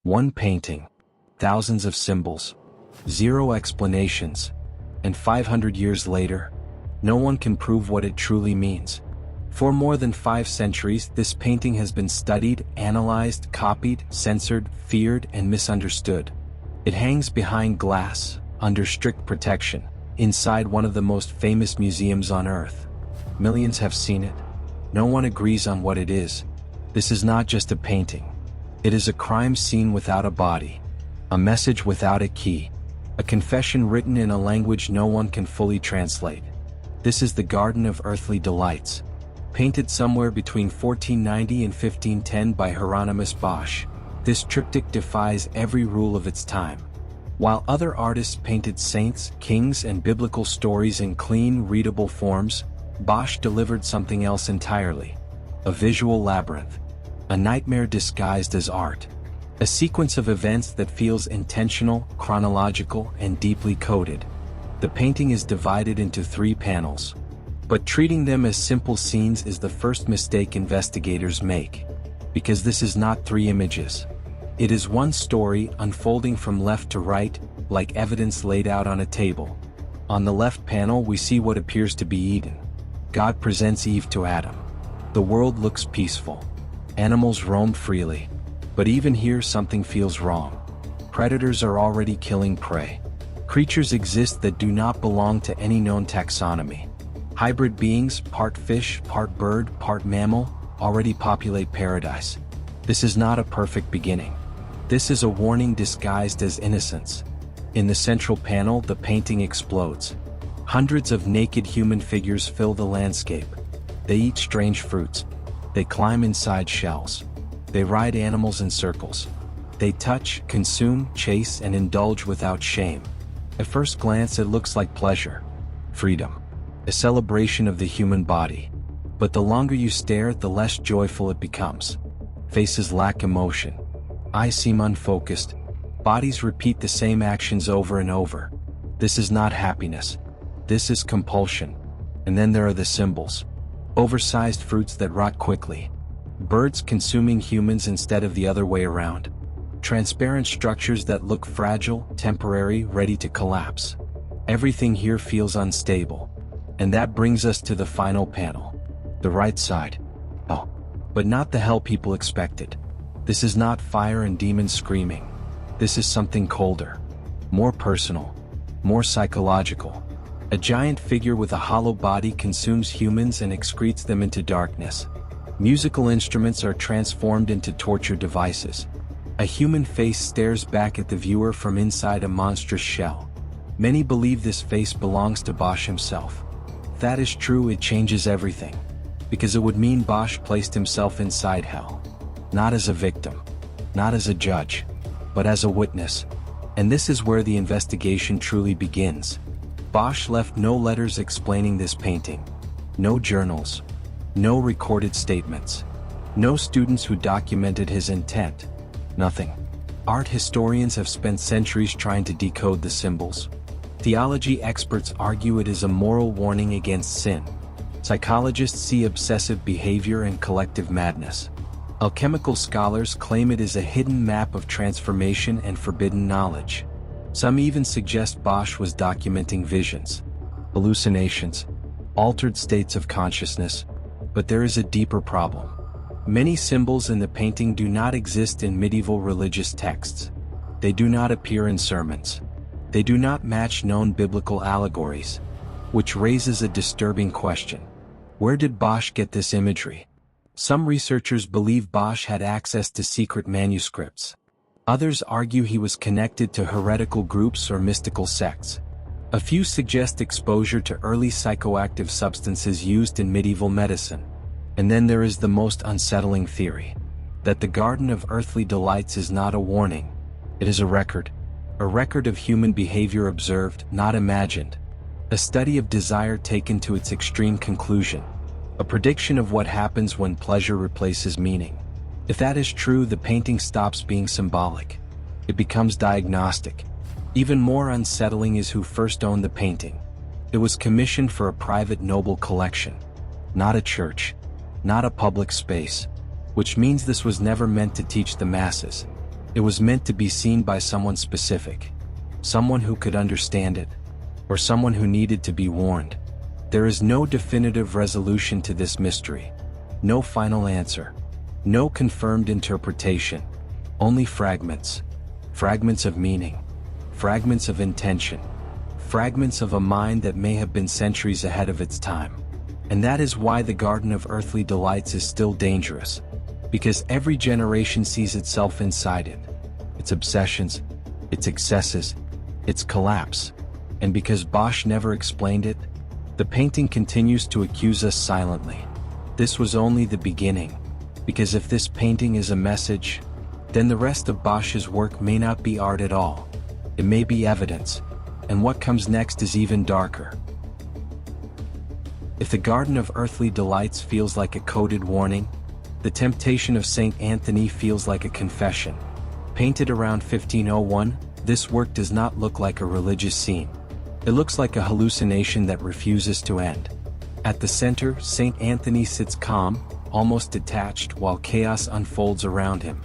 One painting, thousands of symbols, zero explanations, and 500 years later, no one can prove what it truly means. For more than 5 centuries, this painting has been studied, analyzed, copied, censored, feared, and misunderstood. It hangs behind glass, under strict protection, inside one of the most famous museums on Earth. Millions have seen it. No one agrees on what it is. This is not just a painting. It is a crime scene without a body, a message without a key, a confession written in a language no one can fully translate. This is the Garden of Earthly Delights, painted somewhere between 1490 and 1510 by Hieronymus Bosch. This triptych defies every rule of its time. While other artists painted saints, kings, and biblical stories in clean, readable forms, Bosch delivered something else entirely: a visual labyrinth, a nightmare disguised as art, a sequence of events that feels intentional, chronological, and deeply coded. The painting is divided into 3 panels, but treating them as simple scenes is the first mistake investigators make, because this is not 3 images. It is one story unfolding from left to right, like evidence laid out on a table. On the left panel we see what appears to be Eden. God presents Eve to Adam. The world looks peaceful. Animals roam freely. But even here something feels wrong. Predators are already killing prey. Creatures exist that do not belong to any known taxonomy. Hybrid beings, part fish, part bird, part mammal, already populate paradise. This is not a perfect beginning. This is a warning disguised as innocence. In the central panel, the painting explodes. Hundreds of naked human figures fill the landscape. They eat strange fruits. They climb inside shells. They ride animals in circles. They touch, consume, chase, and indulge without shame. At first glance it looks like pleasure, freedom, a celebration of the human body. But the longer you stare, the less joyful it becomes. Faces lack emotion. Eyes seem unfocused. Bodies repeat the same actions over and over. This is not happiness. This is compulsion. And then there are the symbols. Oversized fruits that rot quickly. Birds consuming humans instead of the other way around. Transparent structures that look fragile, temporary, ready to collapse. Everything here feels unstable. And that brings us to the final panel. The right side. Oh, but not the hell people expected. This is not fire and demons screaming. This is something colder, more personal, more psychological. A giant figure with a hollow body consumes humans and excretes them into darkness. Musical instruments are transformed into torture devices. A human face stares back at the viewer from inside a monstrous shell. Many believe this face belongs to Bosch himself. If that is true, it changes everything, because it would mean Bosch placed himself inside hell. Not as a victim, not as a judge, but as a witness. And this is where the investigation truly begins. Bosch left no letters explaining this painting, no journals, no recorded statements, no students who documented his intent. Nothing. Art historians have spent centuries trying to decode the symbols. Theology experts argue it is a moral warning against sin. Psychologists see obsessive behavior and collective madness. Alchemical scholars claim it is a hidden map of transformation and forbidden knowledge. Some even suggest Bosch was documenting visions, hallucinations, altered states of consciousness. But there is a deeper problem. Many symbols in the painting do not exist in medieval religious texts. They do not appear in sermons. They do not match known biblical allegories, which raises a disturbing question. Where did Bosch get this imagery? Some researchers believe Bosch had access to secret manuscripts. Others argue he was connected to heretical groups or mystical sects. A few suggest exposure to early psychoactive substances used in medieval medicine. And then there is the most unsettling theory, that the Garden of Earthly Delights is not a warning. It is a record of human behavior observed, not imagined. A study of desire taken to its extreme conclusion. A prediction of what happens when pleasure replaces meaning. If that is true, the painting stops being symbolic. It becomes diagnostic. Even more unsettling is who first owned the painting. It was commissioned for a private noble collection, not a church, not a public space, which means this was never meant to teach the masses. It was meant to be seen by someone specific, someone who could understand it, or someone who needed to be warned. There is no definitive resolution to this mystery, no final answer, no confirmed interpretation, only fragments. Fragments of meaning, fragments of intention, fragments of a mind that may have been centuries ahead of its time. And that is why the Garden of Earthly Delights is still dangerous, because every generation sees itself inside it, its obsessions, its excesses, its collapse. And because Bosch never explained it, the painting continues to accuse us silently. This was only the beginning, because if this painting is a message, then the rest of Bosch's work may not be art at all. It may be evidence, and what comes next is even darker. If the Garden of Earthly Delights feels like a coded warning, the Temptation of Saint Anthony feels like a confession. Painted around 1501, this work does not look like a religious scene. It looks like a hallucination that refuses to end. At the center, Saint Anthony sits calm, almost detached, while chaos unfolds around him.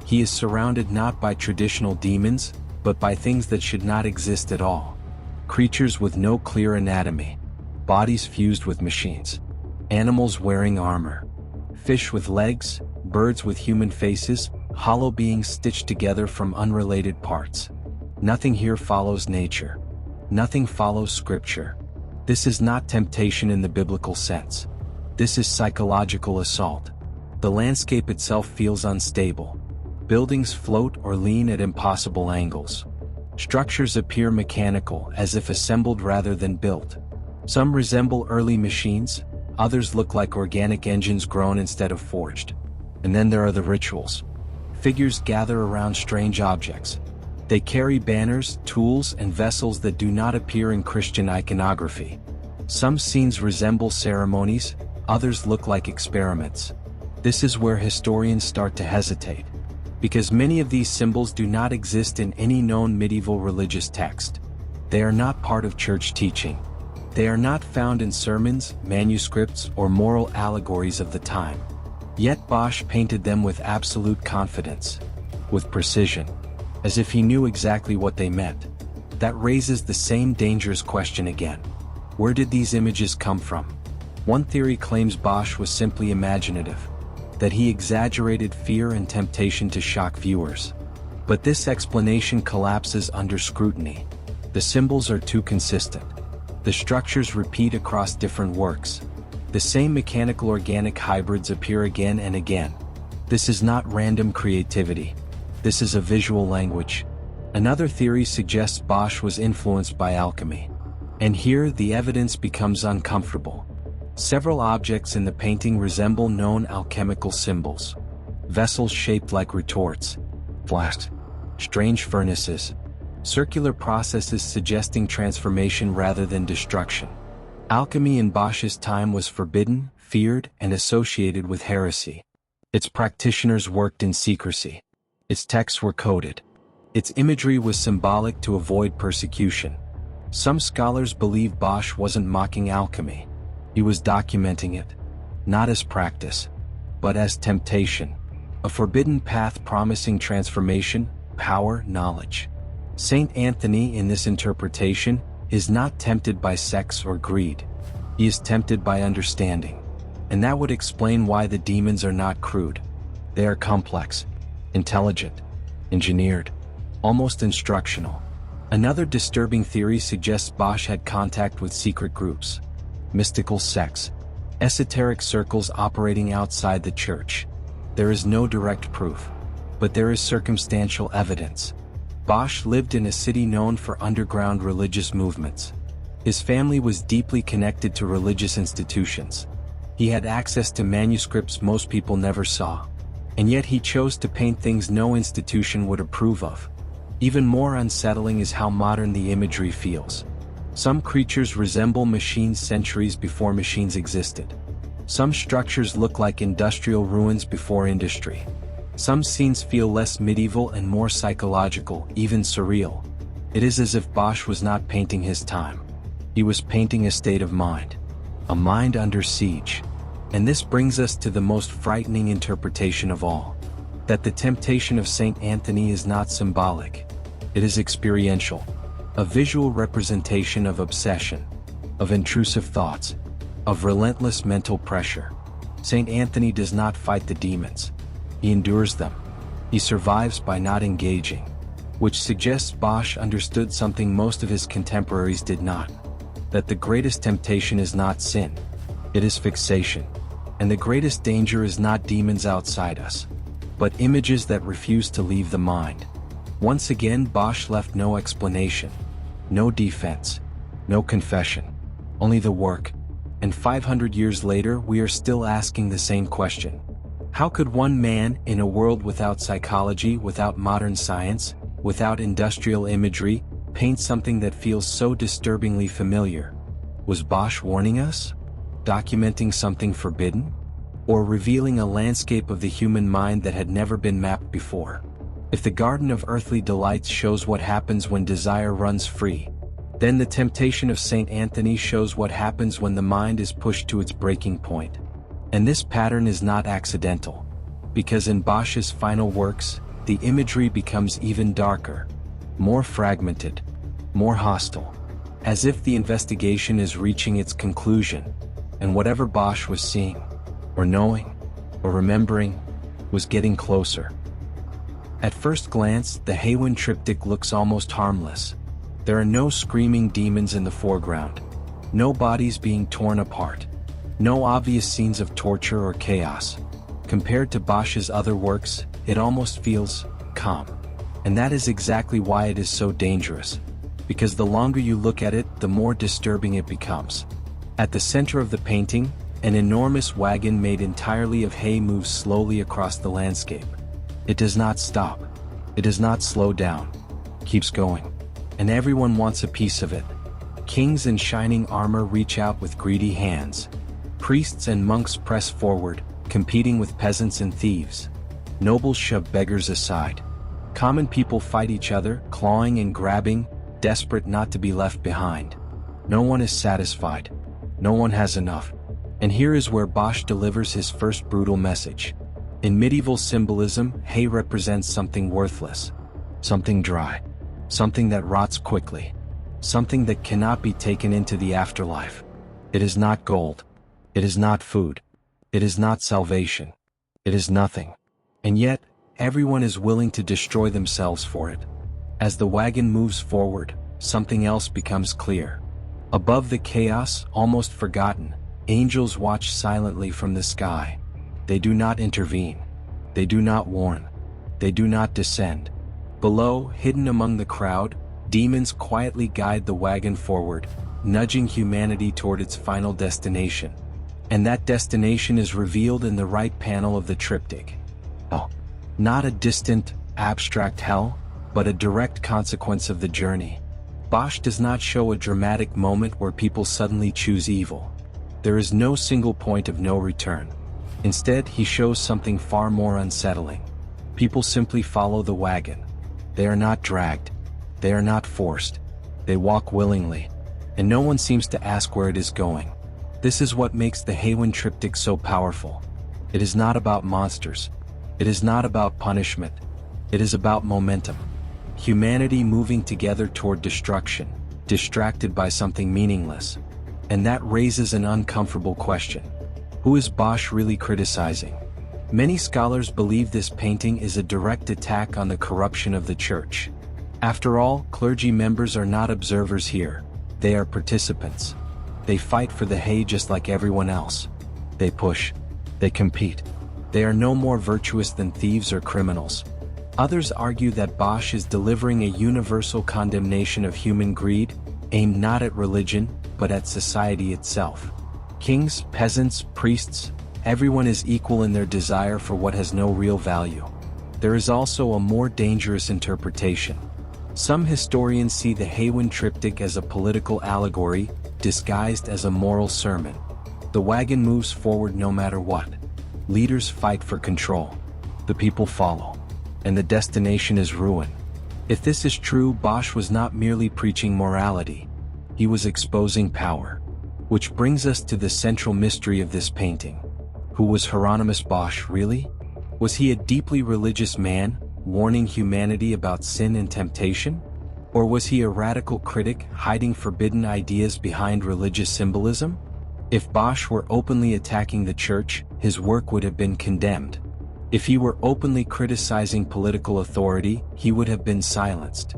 He is surrounded not by traditional demons, but by things that should not exist at all. Creatures with no clear anatomy, bodies fused with machines, animals wearing armor, fish with legs, birds with human faces, hollow beings stitched together from unrelated parts. Nothing here follows nature. Nothing follows scripture. This is not temptation in the biblical sense. This is psychological assault. The landscape itself feels unstable. Buildings float or lean at impossible angles. Structures appear mechanical, as if assembled rather than built. Some resemble early machines, others look like organic engines grown instead of forged. And then there are the rituals. Figures gather around strange objects. They carry banners, tools, and vessels that do not appear in Christian iconography. Some scenes resemble ceremonies, others look like experiments. This is where historians start to hesitate, because many of these symbols do not exist in any known medieval religious text. They are not part of church teaching. They are not found in sermons, manuscripts, or moral allegories of the time. Yet Bosch painted them with absolute confidence, with precision, as if he knew exactly what they meant. That raises the same dangerous question again. Where did these images come from? One theory claims Bosch was simply imaginative, that he exaggerated fear and temptation to shock viewers. But this explanation collapses under scrutiny. The symbols are too consistent. The structures repeat across different works. The same mechanical-organic hybrids appear again and again. This is not random creativity. This is a visual language. Another theory suggests Bosch was influenced by alchemy. And here the evidence becomes uncomfortable. Several objects in the painting resemble known alchemical symbols. Vessels shaped like retorts, flasks, strange furnaces, circular processes suggesting transformation rather than destruction. Alchemy in Bosch's time was forbidden, feared, and associated with heresy. Its practitioners worked in secrecy. Its texts were coded. Its imagery was symbolic to avoid persecution. Some scholars believe Bosch wasn't mocking alchemy. He was documenting it, not as practice, but as temptation, a forbidden path promising transformation, power, knowledge. Saint Anthony, in this interpretation, is not tempted by sex or greed. He is tempted by understanding. And that would explain why the demons are not crude. They are complex, intelligent, engineered, almost instructional. Another disturbing theory suggests Bosch had contact with secret groups, mystical sects, esoteric circles operating outside the church. There is no direct proof, but there is circumstantial evidence. Bosch lived in a city known for underground religious movements. His family was deeply connected to religious institutions. He had access to manuscripts most people never saw. And yet he chose to paint things no institution would approve of. Even more unsettling is how modern the imagery feels. Some creatures resemble machines centuries before machines existed. Some structures look like industrial ruins before industry. Some scenes feel less medieval and more psychological, even surreal. It is as if Bosch was not painting his time. He was painting a state of mind. A mind under siege. And this brings us to the most frightening interpretation of all. that the temptation of Saint Anthony is not symbolic. It is experiential, a visual representation of obsession, of intrusive thoughts, of relentless mental pressure. Saint Anthony does not fight the demons. He endures them. He survives by not engaging, which suggests Bosch understood something most of his contemporaries did not, that the greatest temptation is not sin, it is fixation, and the greatest danger is not demons outside us, but images that refuse to leave the mind. Once again, Bosch left no explanation, no defense, no confession, only the work, and 500 years later we are still asking the same question. How could one man, in a world without psychology, without modern science, without industrial imagery, paint something that feels so disturbingly familiar? Was Bosch warning us? Documenting something forbidden? Or revealing a landscape of the human mind that had never been mapped before? If the garden of earthly delights shows what happens when desire runs free, then the temptation of Saint Anthony shows what happens when the mind is pushed to its breaking point. And this pattern is not accidental, because in Bosch's final works, the imagery becomes even darker, more fragmented, more hostile, as if the investigation is reaching its conclusion, and whatever Bosch was seeing, or knowing, or remembering, was getting closer. At first glance, the Haywain Triptych looks almost harmless. There are no screaming demons in the foreground, no bodies being torn apart, no obvious scenes of torture or chaos. Compared to Bosch's other works, it almost feels calm. And that is exactly why it is so dangerous, because the longer you look at it, the more disturbing it becomes. At the center of the painting, an enormous wagon made entirely of hay moves slowly across the landscape. It does not stop. It does not slow down. It keeps going. And everyone wants a piece of it. Kings in shining armor reach out with greedy hands. Priests and monks press forward, competing with peasants and thieves. Nobles shove beggars aside. Common people fight each other, clawing and grabbing, desperate not to be left behind. No one is satisfied. No one has enough. And here is where Bosch delivers his first brutal message. In medieval symbolism, hay represents something worthless, something dry, something that rots quickly, something that cannot be taken into the afterlife. It is not gold. It is not food. It is not salvation. It is nothing. And yet, everyone is willing to destroy themselves for it. As the wagon moves forward, something else becomes clear. Above the chaos, almost forgotten, angels watch silently from the sky. They do not intervene. They do not warn. They do not descend. Below, hidden among the crowd, demons quietly guide the wagon forward, nudging humanity toward its final destination. And that destination is revealed in the right panel of the triptych. Oh, not a distant, abstract hell, but a direct consequence of the journey. Bosch does not show a dramatic moment where people suddenly choose evil. There is no single point of no return. Instead, he shows something far more unsettling. People simply follow the wagon. They are not dragged. They are not forced. They walk willingly. And no one seems to ask where it is going. This is what makes the Haywain Triptych so powerful. It is not about monsters. It is not about punishment. It is about momentum. Humanity moving together toward destruction, distracted by something meaningless. And that raises an uncomfortable question. Who is Bosch really criticizing? Many scholars believe this painting is a direct attack on the corruption of the church. After all, clergy members are not observers here. They are participants. They fight for the hay just like everyone else. They push. They compete. They are no more virtuous than thieves or criminals. Others argue that Bosch is delivering a universal condemnation of human greed, aimed not at religion, but at society itself. Kings, peasants, priests, everyone is equal in their desire for what has no real value. There is also a more dangerous interpretation. Some historians see the Haywain Triptych as a political allegory, disguised as a moral sermon. The wagon moves forward no matter what. Leaders fight for control. The people follow. And the destination is ruin. If this is true, Bosch was not merely preaching morality. He was exposing power. Which brings us to the central mystery of this painting. Who was Hieronymus Bosch really? Was he a deeply religious man, warning humanity about sin and temptation? Or was he a radical critic, hiding forbidden ideas behind religious symbolism? If Bosch were openly attacking the church, his work would have been condemned. If he were openly criticizing political authority, he would have been silenced.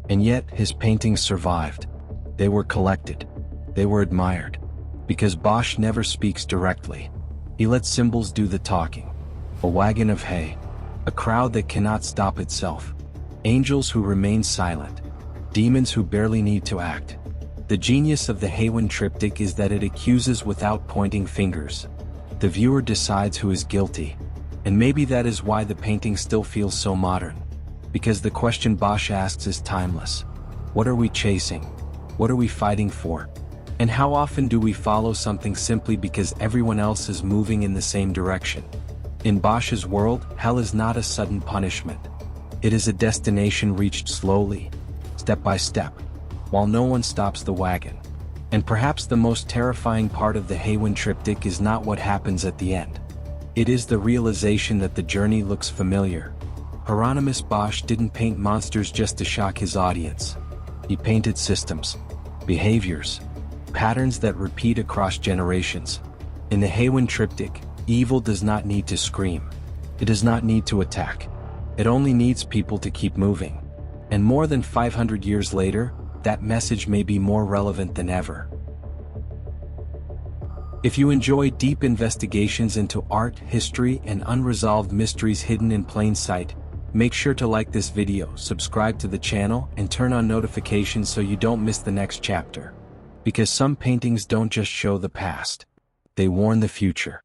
And yet, his paintings survived. They were collected. They were admired. Because Bosch never speaks directly. He lets symbols do the talking. A wagon of hay. A crowd that cannot stop itself. Angels who remain silent. Demons who barely need to act. The genius of the Haywain Triptych is that it accuses without pointing fingers. The viewer decides who is guilty. And maybe that is why the painting still feels so modern. Because the question Bosch asks is timeless. What are we chasing? What are we fighting for? And how often do we follow something simply because everyone else is moving in the same direction? In Bosch's world, hell is not a sudden punishment. It is a destination reached slowly, step by step, while no one stops the wagon. And perhaps the most terrifying part of the Haywain Triptych is not what happens at the end. It is the realization that the journey looks familiar. Hieronymus Bosch didn't paint monsters just to shock his audience. He painted systems, behaviors, patterns that repeat across generations. In the Haywain Triptych, evil does not need to scream. It does not need to attack. It only needs people to keep moving. And more than 500 years later, that message may be more relevant than ever. If you enjoy deep investigations into art, history, and unresolved mysteries hidden in plain sight, make sure to like this video, subscribe to the channel, and turn on notifications so you don't miss the next chapter. Because some paintings don't just show the past, they warn the future.